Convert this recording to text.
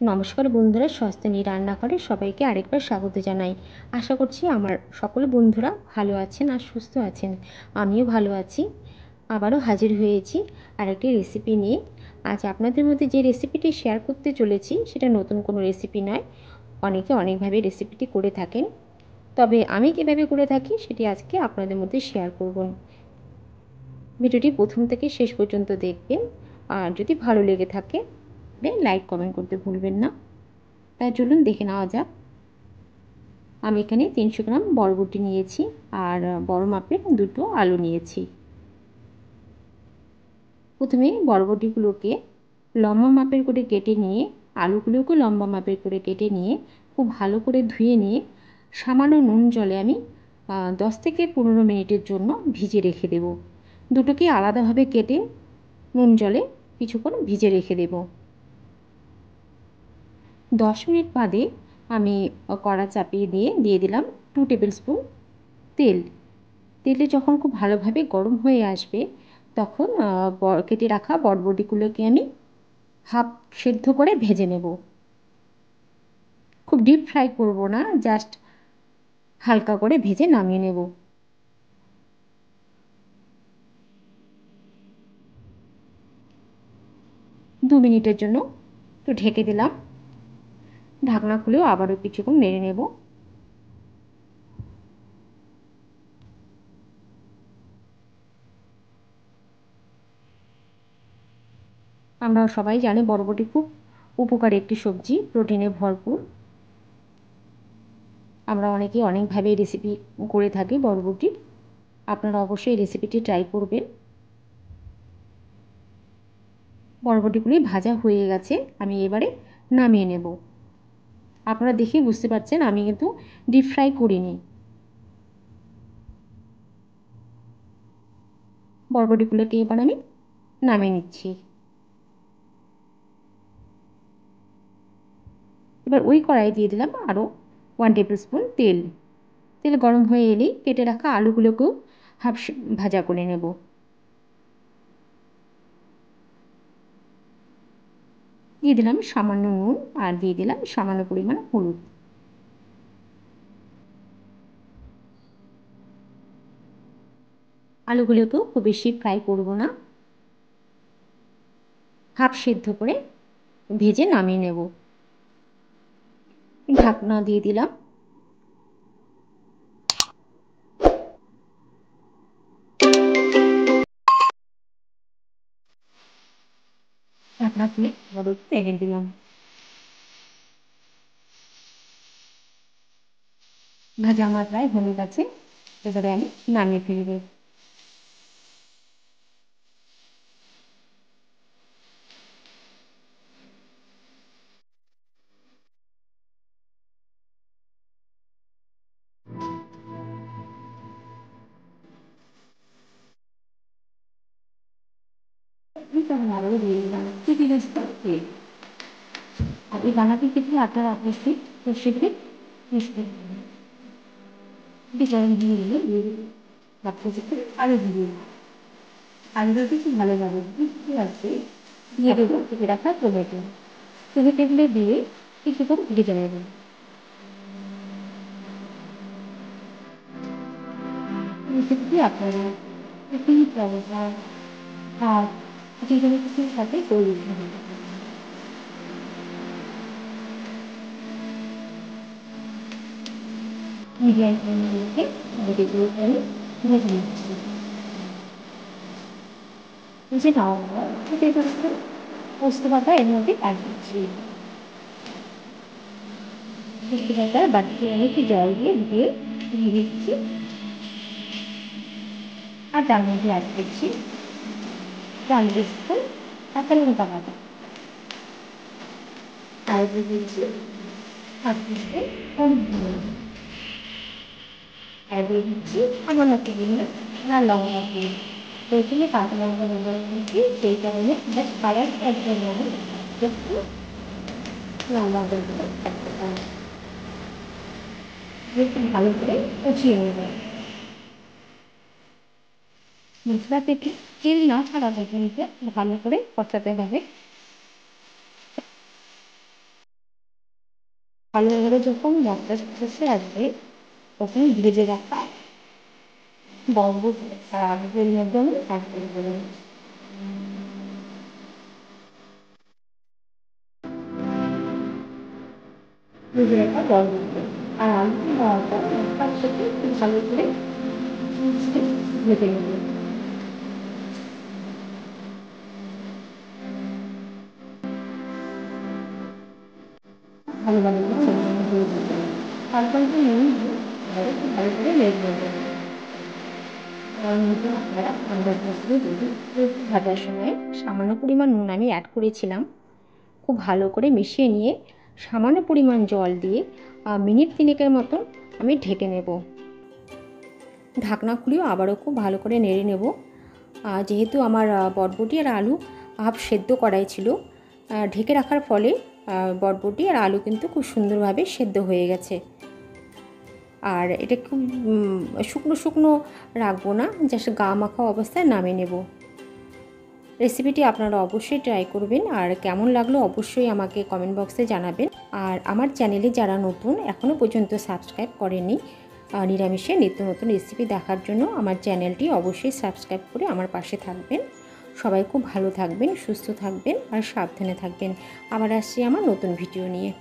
নমস্কার বন্ধুরা, স্বস্তিনী রান্নাঘরে সবাইকে আরেকবার স্বাগত জানাই। আশা করছি আমার সকল বন্ধুরা ভালো আছেন আর সুস্থ আছেন। আমিও ভালো আছি। আবারও হাজির হয়েছি আরেকটি রেসিপি নিয়ে। আজ আপনাদের মধ্যে যে রেসিপিটি শেয়ার করতে চলেছি সেটা নতুন কোনো রেসিপি নয়। অনেকে অনেকভাবে রেসিপিটি করে থাকেন, তবে আমি কীভাবে করে থাকি সেটি আজকে আপনাদের মধ্যে শেয়ার করব। ভিডিওটি প্রথম থেকে শেষ পর্যন্ত দেখবেন, আর যদি ভালো লেগে থাকে লাইক কমেন্ট করতে ভুলবেন না। তাই চলুন দেখে নেওয়া যাক। আমি এখানে 300 গ্রাম বরবটি নিয়েছি আর বড় মাপের দুটো আলু নিয়েছি। প্রথমে বরবটিগুলোকে লম্বা মাপের করে কেটে নিয়ে আলুগুলোকে লম্বা মাপের করে কেটে নিয়ে খুব ভালো করে ধুয়ে নিয়ে সামান্য নুন জলে আমি 10 থেকে 15 মিনিটের জন্য ভিজে রেখে দেব। দুটোকে আলাদাভাবে কেটে নুন জলে কিছুক্ষণ ভিজে রেখে দেব। 10 মিনিট বাদে আমি কড়া চাপিয়ে দিয়ে দিলাম 2 টেবিল স্পুন তেল। তেলে যখন খুব ভালোভাবে গরম হয়ে আসবে তখন কেটে রাখা বরবটিগুলোকে আমি হাফ সেদ্ধ করে ভেজে নেব। খুব ডিপ ফ্রাই করব না, জাস্ট হালকা করে ভেজে নামিয়ে নেব। দু মিনিটের জন্য একটু ঢেকে দিলাম। ঢাকনা খুলেও আবারও কিছুক্ষণ নেড়ে নেব। আমরা সবাই জানি বরবটি খুব উপকারী একটি সবজি, প্রোটিনে ভরপুর। আমরা অনেকেই অনেকভাবে রেসিপি করে থাকি বরবটির। আপনারা অবশ্যই এই রেসিপিটি ট্রাই করবেন। বরবটিগুলি ভাজা হয়ে গেছে, আমি এবারে নামিয়ে নেব। আপনারা দেখেই বুঝতে পারছেন আমি কিন্তু ডিপ ফ্রাই করিনি। বরবটিগুলোকে এবার আমি নামিয়ে নিচ্ছি। এবার ওই কড়াইয়ে দিয়ে দিলাম আরও 1 টেবিল স্পুন তেল। তেল গরম হয়ে এলেই কেটে রাখা আলুগুলোকেও হাফ ভাজা করে নেব। দিয়ে দিলাম সামান্য নুন আর দিয়ে দিলাম সামান্য পরিমাণ হলুদ। আলুগুলোকেও খুব বেশি ফ্রাই করব না, হাফ সেদ্ধ করে ভেজে নামিয়ে নেব। ঢাকনা দিয়ে দিলাম। ঢাকনা খুলে আবারও রেখে দিলাম। ভাজা আমার প্রায় হয়ে গেছে, এবারে আমি নামিয়ে ফেলব। আবারও দিয়ে দিলাম তেল। আর এই বানাতে ক্ষেত্রে আপনারা অবশ্যই সর্ষে তেল মিশিয়ে দেবেন। দিয়ে দিলে আলু দিয়ে দিলাম। আলুটা কিছু ভালোভাবে ঠিক আছে, দিয়ে দেবো কেটে রাখা টমেটো। টমেটোগুলো দিয়ে কিছুক্ষণ ভেজে নেব। এক্ষেত্রে আপনারা ব্যবহার ভাত যে কোনো কিছুর সাথে করে দিতে হবে। মিডিয়াম ফ্লেমে রেখে টমেটোগুলো আমি ভেজে নিচ্ছি। ভেজে নেওয়ার পর পোস্ত পাতা এর মধ্যে অ্যাড করছি। পোস্ত পাতার বাটিতে আমি একটু জল দিয়ে দিয়ে দিচ্ছি। আর তার মধ্যে অ্যাড করছি 1 স্পুন কাঁচা লঙ্কা বাটা। আর দিচ্ছি হাফ টিস্পুন হলুদ গুঁড়ো। আর দিয়ে দিচ্ছি সামান্য পরিমাণে লাল লঙ্কা গুঁড়ো। প্রথমে কাঁচা লঙ্কা ব্যবহার করছি, সেই কারণে জাস্ট কালারটার জন্য একটু লাল লঙ্কা গুঁড়ো অ্যাড করতে হবে। একটু ভালো করে কষিয়ে নেব। মশলা থেকে তেল না ছাড়া পর্যন্ত ভালো করে কষাতে হবে। ভালোভাবে যখন মশলা শেষে আসবে তখন ভেজে রাখা বরবটি আর আলুর মধ্যে আমি অ্যাড করে দেবো। ভেজে রাখা বরবটি আর আলু দেওয়ার পর মশলার সাথে খুব ভালো করে ভেজে নেব। ভালোভাবে করে তারপর নুন ভালো করে নেড়ে নেব। আপনারা আন্দাজ মতো যদি ভাজার সময় সামান্য পরিমাণ নুন আমি অ্যাড করেছিলাম। খুব ভালো করে মিশিয়ে নিয়ে সামান্য পরিমাণ জল দিয়ে মিনিট 3 মতন আমি ঢেকে নেব। ঢাকনা খুলেও আবারও খুব ভালো করে নেড়ে নেব। যেহেতু আমার বরবটি আর আলু হাফ সেদ্ধ করাই ছিল, ঢেকে রাখার ফলে বরবটি আর আলু কিন্তু খুব সুন্দরভাবে সেদ্ধ হয়ে গেছে। আর এটা খুব শুকনো শুকনো রাখবো না, জাস্ট গা মাখা অবস্থায় নামিয়ে নেব। রেসিপিটি আপনারা অবশ্যই ট্রাই করবেন, আর কেমন লাগলো অবশ্যই আমাকে কমেন্ট বক্সে জানাবেন। আর আমার চ্যানেলে যারা নতুন এখনও পর্যন্ত সাবস্ক্রাইব করেনি নিরামিষে নিত্য নতুন রেসিপি দেখার জন্য আমার চ্যানেলটি অবশ্যই সাবস্ক্রাইব করে আমার পাশে থাকবেন। সবাই খুব ভালো থাকবেন, সুস্থ থাকবেন আর সাবধানে থাকবেন। আবার আসছি আমার নতুন ভিডিও নিয়ে।